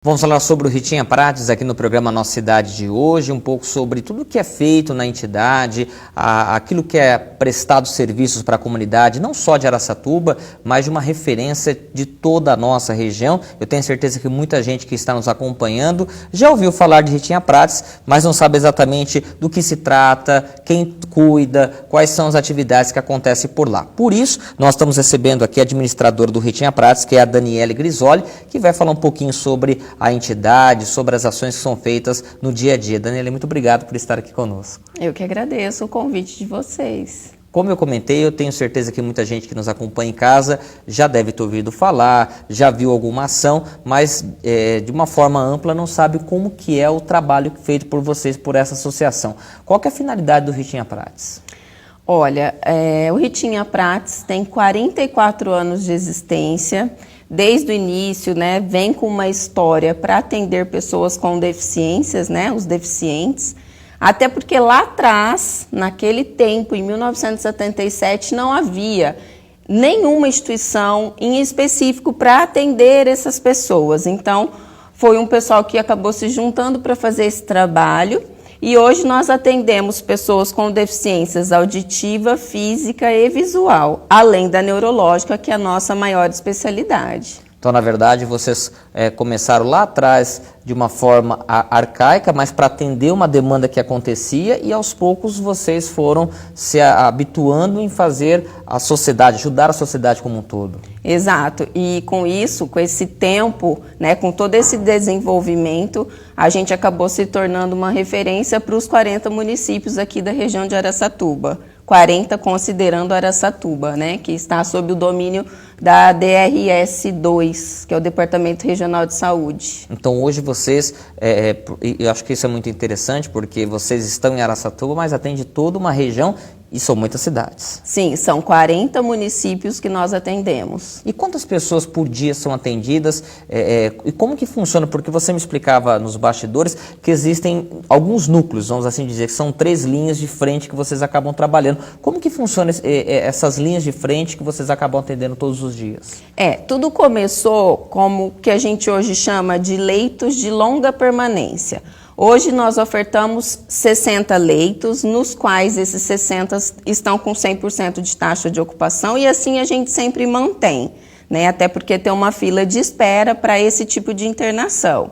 Vamos falar sobre o Ritinha Prates aqui no programa Nossa Cidade de hoje, um pouco sobre tudo que é feito na entidade, aquilo que é prestado serviços para a comunidade, não só de Araçatuba, mas de uma referência de toda a nossa região. Eu tenho certeza que muita gente que está nos acompanhando já ouviu falar de Ritinha Prates, mas não sabe exatamente do que se trata, quem cuida, quais são as atividades que acontecem por lá. Por isso, nós estamos recebendo aqui a administradora do Ritinha Prates, que é a Daniele Grisoli, que vai falar um pouquinho sobre a entidade, sobre as ações que são feitas no dia a dia. Daniela, muito obrigado por estar aqui conosco. Eu que agradeço o convite de vocês. Como eu comentei, eu tenho certeza que muita gente que nos acompanha em casa já deve ter ouvido falar, já viu alguma ação, mas de uma forma ampla não sabe como que é o trabalho feito por vocês, por essa associação. Qual que é a finalidade do Ritinha Prates? Olha, o Ritinha Prates tem 44 anos de existência. Desde o início, né, vem com uma história para atender pessoas com deficiências, né, os deficientes. Até porque lá atrás, naquele tempo, em 1977, não havia nenhuma instituição em específico para atender essas pessoas. Então, foi um pessoal que acabou se juntando para fazer esse trabalho. E hoje nós atendemos pessoas com deficiências auditiva, física e visual, além da neurológica, que é a nossa maior especialidade. Então, na verdade, vocês começaram lá atrás de uma forma arcaica, mas para atender uma demanda que acontecia, e aos poucos vocês foram se habituando em fazer a sociedade, ajudar a sociedade como um todo. Exato, e com isso, com esse tempo, né, com todo esse desenvolvimento, a gente acabou se tornando uma referência para os 40 municípios aqui da região de Araçatuba. 40 considerando Araçatuba, né, que está sob o domínio da DRS2, que é o Departamento Regional de Saúde. Então hoje vocês, eu acho que isso é muito interessante, porque vocês estão em Araçatuba, mas atende toda uma região e são muitas cidades. Sim, são 40 municípios que nós atendemos. E quantas pessoas por dia são atendidas? E como que funciona? Porque você me explicava nos bastidores que existem alguns núcleos, vamos assim dizer, que são 3 linhas de frente que vocês acabam trabalhando. Como que funciona essas linhas de frente que vocês acabam atendendo todos os dias? Tudo começou como que a gente hoje chama de leitos de longa permanência. Hoje nós ofertamos 60 leitos, nos quais esses 60 estão com 100% de taxa de ocupação, e assim a gente sempre mantém, né? Até porque tem uma fila de espera para esse tipo de internação.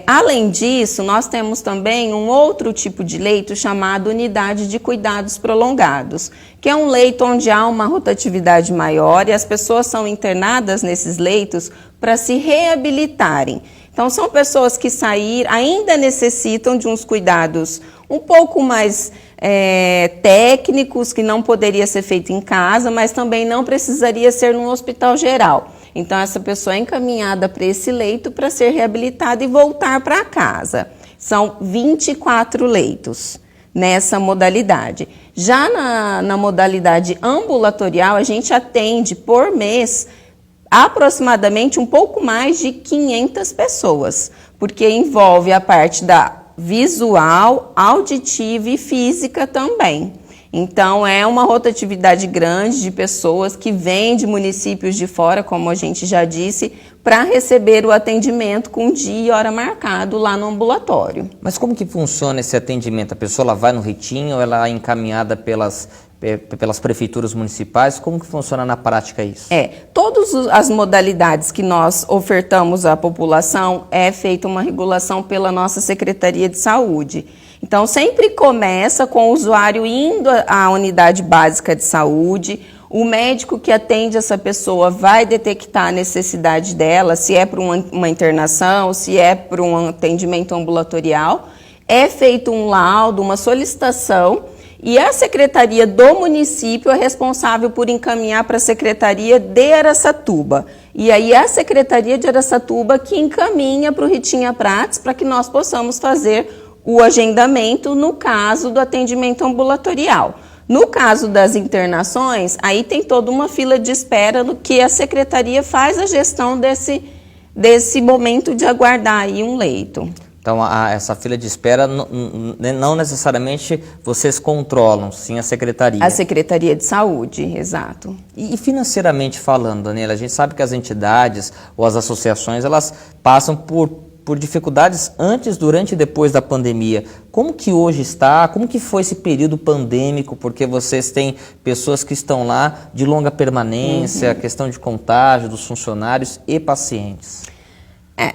Além disso, nós temos também um outro tipo de leito chamado unidade de cuidados prolongados, que é um leito onde há uma rotatividade maior e as pessoas são internadas nesses leitos para se reabilitarem. Então, são pessoas que ainda necessitam de uns cuidados um pouco mais técnicos, que não poderia ser feito em casa, mas também não precisaria ser num hospital geral. Então, essa pessoa é encaminhada para esse leito para ser reabilitada e voltar para casa. São 24 leitos nessa modalidade. Já na modalidade ambulatorial, a gente atende por mês aproximadamente um pouco mais de 500 pessoas, porque envolve a parte da visual, auditiva e física também. Então, é uma rotatividade grande de pessoas que vêm de municípios de fora, como a gente já disse, para receber o atendimento com dia e hora marcado lá no ambulatório. Mas como que funciona esse atendimento? A pessoa ela vai no Ritinho ou ela é encaminhada pelas prefeituras municipais? Como que funciona na prática isso? Todas as modalidades que nós ofertamos à população é feita uma regulação pela nossa Secretaria de Saúde. Então, sempre começa com o usuário indo à unidade básica de saúde, o médico que atende essa pessoa vai detectar a necessidade dela, se é para uma internação, se é para um atendimento ambulatorial, é feito um laudo, uma solicitação, e a Secretaria do município é responsável por encaminhar para a Secretaria de Araçatuba. E aí é a Secretaria de Araçatuba que encaminha para o Ritinha Prates para que nós possamos fazer o agendamento no caso do atendimento ambulatorial. No caso das internações, aí tem toda uma fila de espera no que a Secretaria faz a gestão desse momento de aguardar aí um leito. Então, essa fila de espera não necessariamente vocês controlam, sim a Secretaria. A Secretaria de Saúde, exato. E financeiramente falando, Daniela, a gente sabe que as entidades ou as associações, elas passam por dificuldades antes, durante e depois da pandemia. Como que hoje está? Como que foi esse período pandêmico? Porque vocês têm pessoas que estão lá de longa permanência, questão de contágio dos funcionários e pacientes.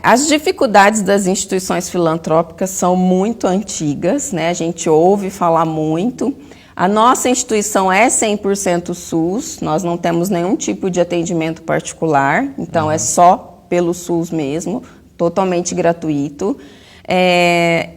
As dificuldades das instituições filantrópicas são muito antigas, né? A gente ouve falar muito. A nossa instituição é 100% SUS, nós não temos nenhum tipo de atendimento particular, então é só pelo SUS mesmo, totalmente gratuito.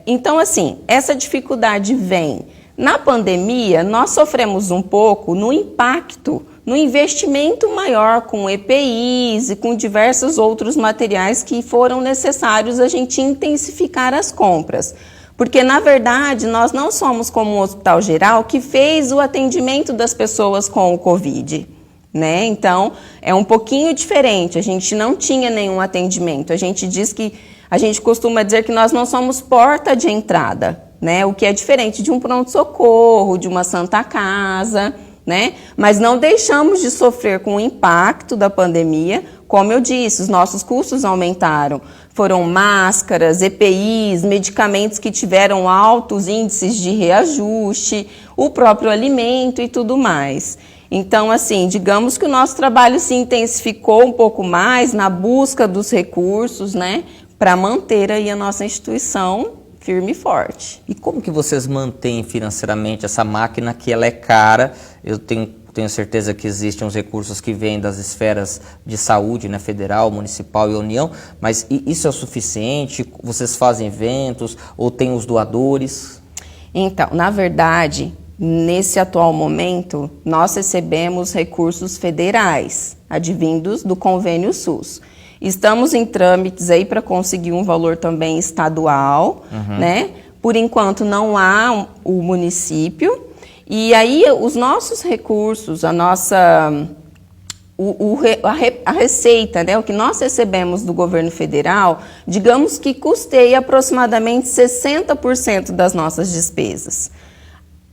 Então, assim, essa dificuldade vem. Na pandemia, nós sofremos um pouco no impacto, no investimento maior com EPIs e com diversos outros materiais que foram necessários a gente intensificar as compras. Porque, na verdade, nós não somos como um hospital geral que fez o atendimento das pessoas com o Covid, né? Então, é um pouquinho diferente, a gente não tinha nenhum atendimento. A gente costuma dizer que nós não somos porta de entrada, né? O que é diferente de um pronto-socorro, de uma Santa Casa, né? Mas não deixamos de sofrer com o impacto da pandemia. Como eu disse, os nossos custos aumentaram. Foram máscaras, EPIs, medicamentos que tiveram altos índices de reajuste, o próprio alimento e tudo mais. Então, assim, digamos que o nosso trabalho se intensificou um pouco mais na busca dos recursos, né? Para manter aí a nossa instituição firme e forte. E como que vocês mantêm financeiramente essa máquina que ela é cara? Eu tenho certeza que existem os recursos que vêm das esferas de saúde, né, federal, municipal e União, mas isso é o suficiente? Vocês fazem eventos ou tem os doadores? Então, na verdade, nesse atual momento, nós recebemos recursos federais, advindos do convênio SUS. Estamos em trâmites aí para conseguir um valor também estadual, né? Por enquanto não há o município. E aí os nossos recursos, a receita, né? O que nós recebemos do governo federal, digamos que custeia aproximadamente 60% das nossas despesas.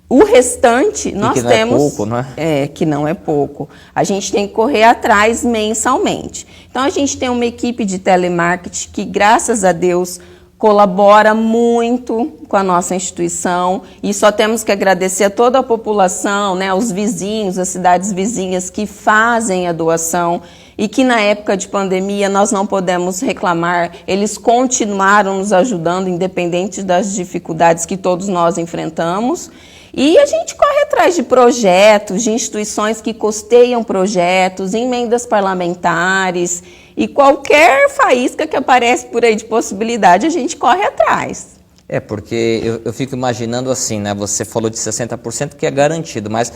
O restante, nós temos... Que não é pouco, não é? Que não é pouco. A gente tem que correr atrás mensalmente. Então, a gente tem uma equipe de telemarketing que, graças a Deus, colabora muito com a nossa instituição. E só temos que agradecer a toda a população, né, os vizinhos, as cidades vizinhas que fazem a doação e que, na época de pandemia, nós não podemos reclamar. Eles continuaram nos ajudando, independente das dificuldades que todos nós enfrentamos. E a gente corre atrás de projetos, de instituições que custeiam projetos, emendas parlamentares e qualquer faísca que aparece por aí de possibilidade, a gente corre atrás. Porque eu fico imaginando assim, né? Você falou de 60% que é garantido, mas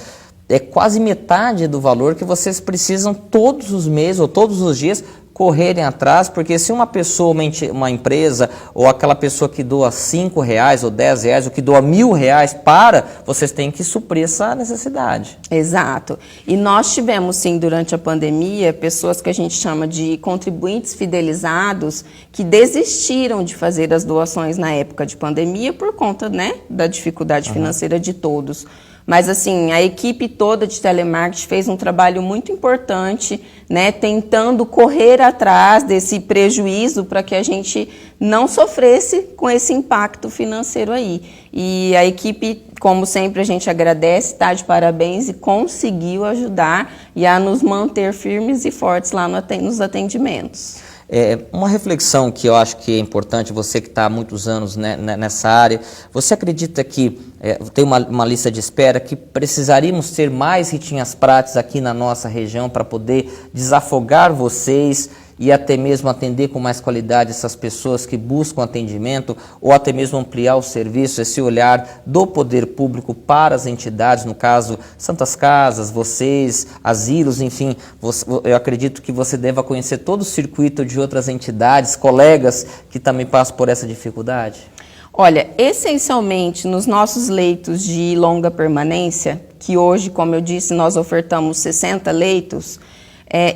é quase metade do valor que vocês precisam todos os meses ou todos os dias correrem atrás, porque se uma pessoa, uma empresa, ou aquela pessoa que doa R$5 ou R$10, ou que doa R$1.000 vocês têm que suprir essa necessidade. Exato. E nós tivemos, sim, durante a pandemia, pessoas que a gente chama de contribuintes fidelizados, que desistiram de fazer as doações na época de pandemia por conta, né, da dificuldade financeira de todos. Mas, assim, a equipe toda de telemarketing fez um trabalho muito importante, né, tentando correr atrás desse prejuízo para que a gente não sofresse com esse impacto financeiro aí. E a equipe, como sempre, a gente agradece, está de parabéns e conseguiu ajudar e a nos manter firmes e fortes lá nos atendimentos. Uma reflexão que eu acho que é importante, você que está há muitos anos, né, nessa área, você acredita que tem uma lista de espera que precisaríamos ter mais ritinhas práticas aqui na nossa região para poder desafogar vocês e até mesmo atender com mais qualidade essas pessoas que buscam atendimento ou até mesmo ampliar o serviço, esse olhar do poder público para as entidades, no caso Santas Casas, vocês, asilos, enfim, eu acredito que você deva conhecer todo o circuito de outras entidades, colegas que também passam por essa dificuldade. Olha, essencialmente nos nossos leitos de longa permanência, que hoje, como eu disse, nós ofertamos 60 leitos,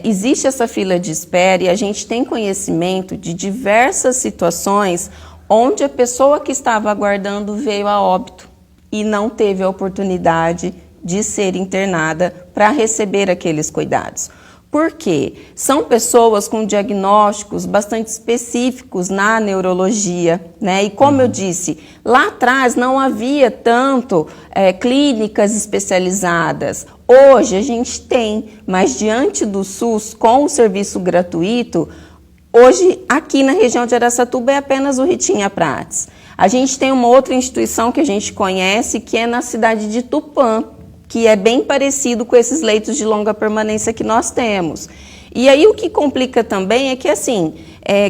existe essa fila de espera e a gente tem conhecimento de diversas situações onde a pessoa que estava aguardando veio a óbito e não teve a oportunidade de ser internada para receber aqueles cuidados. Por quê? São pessoas com diagnósticos bastante específicos na neurologia, né? E como eu disse, lá atrás não havia tanto clínicas especializadas. Hoje a gente tem, mas diante do SUS, com o serviço gratuito, hoje aqui na região de Araçatuba é apenas o Ritinha Prates. A gente tem uma outra instituição que a gente conhece, que é na cidade de Tupã, que é bem parecido com esses leitos de longa permanência que nós temos. E aí o que complica também é que, assim,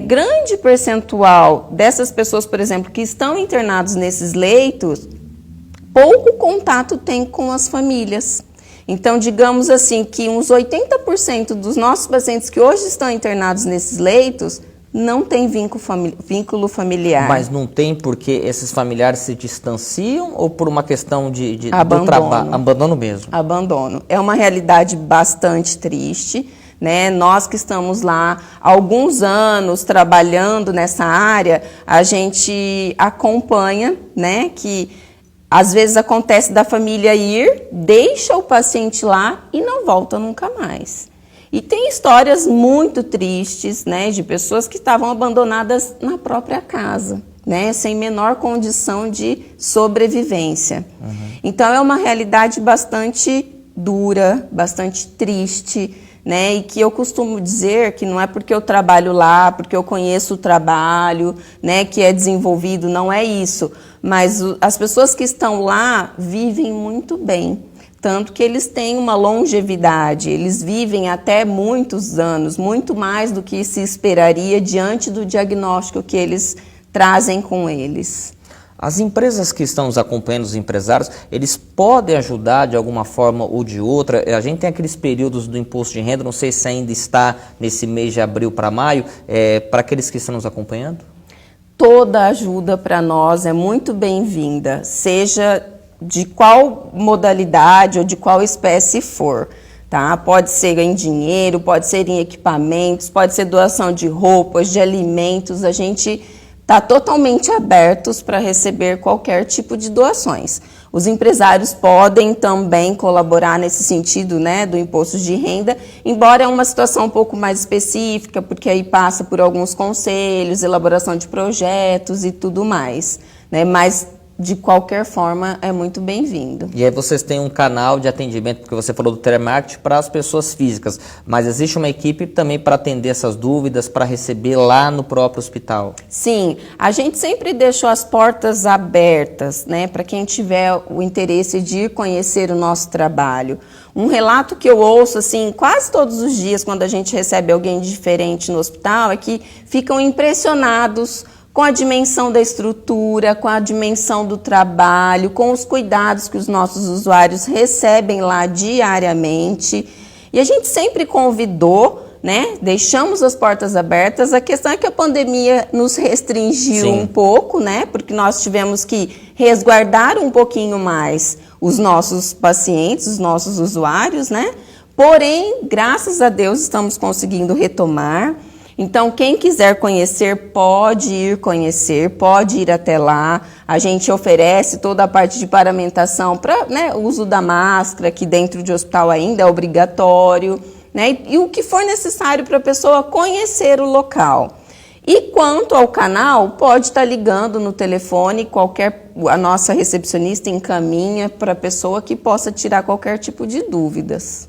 grande percentual dessas pessoas, por exemplo, que estão internados nesses leitos, pouco contato tem com as famílias. Então, digamos assim, que uns 80% dos nossos pacientes que hoje estão internados nesses leitos não tem vínculo familiar. Mas não tem porque esses familiares se distanciam ou por uma questão de abandono. Do trabalho? Abandono mesmo. Abandono. É uma realidade bastante triste, né? Nós que estamos lá há alguns anos trabalhando nessa área, a gente acompanha, né, que às vezes acontece da família ir, deixa o paciente lá e não volta nunca mais. E tem histórias muito tristes, né, de pessoas que estavam abandonadas na própria casa, né, sem menor condição de sobrevivência. Então é uma realidade bastante dura, bastante triste, né, e que eu costumo dizer que não é porque eu trabalho lá, porque eu conheço o trabalho, né, que é desenvolvido, não é isso. Mas as pessoas que estão lá vivem muito bem. Tanto que eles têm uma longevidade, eles vivem até muitos anos, muito mais do que se esperaria diante do diagnóstico que eles trazem com eles. As empresas que estão nos acompanhando, os empresários, eles podem ajudar de alguma forma ou de outra? A gente tem aqueles períodos do imposto de renda, não sei se ainda está nesse mês de abril para maio, para aqueles que estão nos acompanhando? Toda ajuda para nós é muito bem-vinda, seja de qual modalidade ou de qual espécie for, tá? Pode ser em dinheiro, pode ser em equipamentos, pode ser doação de roupas, de alimentos. A gente está totalmente abertos para receber qualquer tipo de doações. Os empresários podem também colaborar nesse sentido, né, do imposto de renda, embora é uma situação um pouco mais específica, porque aí passa por alguns conselhos, elaboração de projetos e tudo mais, né, mas de qualquer forma, é muito bem-vindo. E aí vocês têm um canal de atendimento, porque você falou do telemarketing, para as pessoas físicas, mas existe uma equipe também para atender essas dúvidas, para receber lá no próprio hospital? Sim, a gente sempre deixou as portas abertas, né, para quem tiver o interesse de ir conhecer o nosso trabalho. Um relato que eu ouço, assim, quase todos os dias, quando a gente recebe alguém diferente no hospital, é que ficam impressionados com a dimensão da estrutura, com a dimensão do trabalho, com os cuidados que os nossos usuários recebem lá diariamente. E a gente sempre convidou, né? Deixamos as portas abertas. A questão é que a pandemia nos restringiu um pouco, né? Porque nós tivemos que resguardar um pouquinho mais os nossos pacientes, os nossos usuários, né? Porém, graças a Deus, estamos conseguindo retomar. Então, quem quiser conhecer, pode ir conhecer, pode ir até lá. A gente oferece toda a parte de paramentação para, né, o uso da máscara, que dentro de hospital ainda é obrigatório, né, e o que for necessário para a pessoa conhecer o local. E quanto ao canal, pode estar ligando no telefone, a nossa recepcionista encaminha para a pessoa que possa tirar qualquer tipo de dúvidas.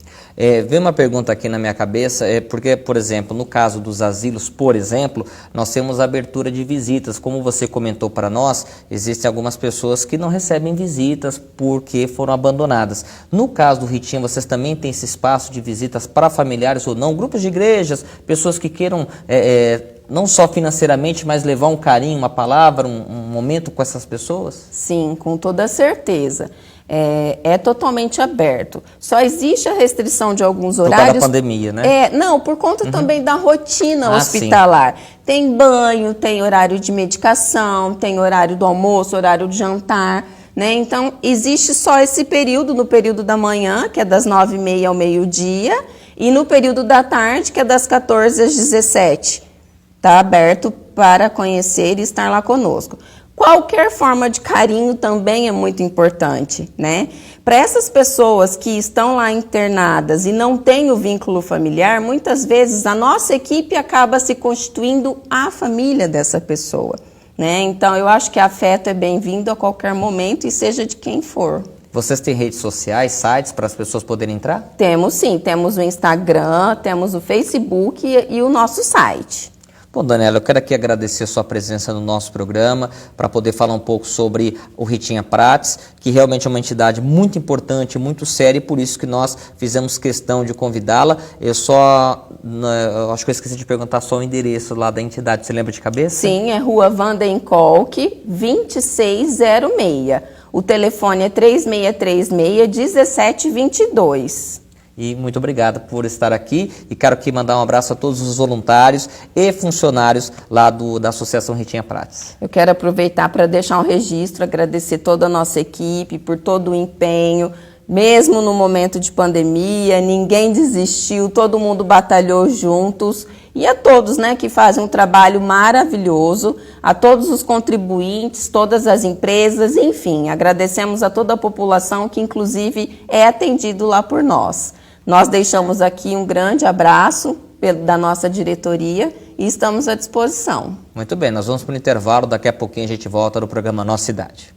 Vem uma pergunta aqui na minha cabeça, porque, por exemplo, no caso dos asilos, por exemplo, nós temos abertura de visitas. Como você comentou para nós, existem algumas pessoas que não recebem visitas porque foram abandonadas. No caso do Ritinha, vocês também têm esse espaço de visitas para familiares ou não? Grupos de igrejas, pessoas que queiram, não só financeiramente, mas levar um carinho, uma palavra, um momento com essas pessoas? Sim, com toda certeza. É totalmente aberto. Só existe a restrição de alguns horários. Por causa da pandemia, né? Não, por conta também da rotina hospitalar. Sim. Tem banho, tem horário de medicação, tem horário do almoço, horário de jantar, né? Então, existe só esse período, no período da manhã, que é das 9h30 ao meio-dia, e no período da tarde, que é das 14 às 17. está aberto para conhecer e estar lá conosco. Qualquer forma de carinho também é muito importante, né? Para essas pessoas que estão lá internadas e não têm o vínculo familiar, muitas vezes a nossa equipe acaba se constituindo a família dessa pessoa, né? Então, eu acho que afeto é bem-vindo a qualquer momento e seja de quem for. Vocês têm redes sociais, sites para as pessoas poderem entrar? Temos sim, temos o Instagram, temos o Facebook e o nosso site. Bom, Daniela, eu quero aqui agradecer a sua presença no nosso programa para poder falar um pouco sobre o Ritinha Prates, que realmente é uma entidade muito importante, muito séria, e por isso que nós fizemos questão de convidá-la. Eu acho que eu esqueci de perguntar só o endereço lá da entidade, você lembra de cabeça? Sim, é Rua Vandenkolk, 2606. O telefone é 3636-1722. E muito obrigado por estar aqui, e quero aqui mandar um abraço a todos os voluntários e funcionários lá da Associação Ritinha Prates. Eu quero aproveitar para deixar um registro, agradecer toda a nossa equipe por todo o empenho, mesmo no momento de pandemia, ninguém desistiu, todo mundo batalhou juntos, e a todos, né, que fazem um trabalho maravilhoso, a todos os contribuintes, todas as empresas, enfim, agradecemos a toda a população que inclusive é atendido lá por nós. Nós deixamos aqui um grande abraço da nossa diretoria e estamos à disposição. Muito bem, nós vamos para o intervalo, daqui a pouquinho a gente volta no programa Nossa Cidade.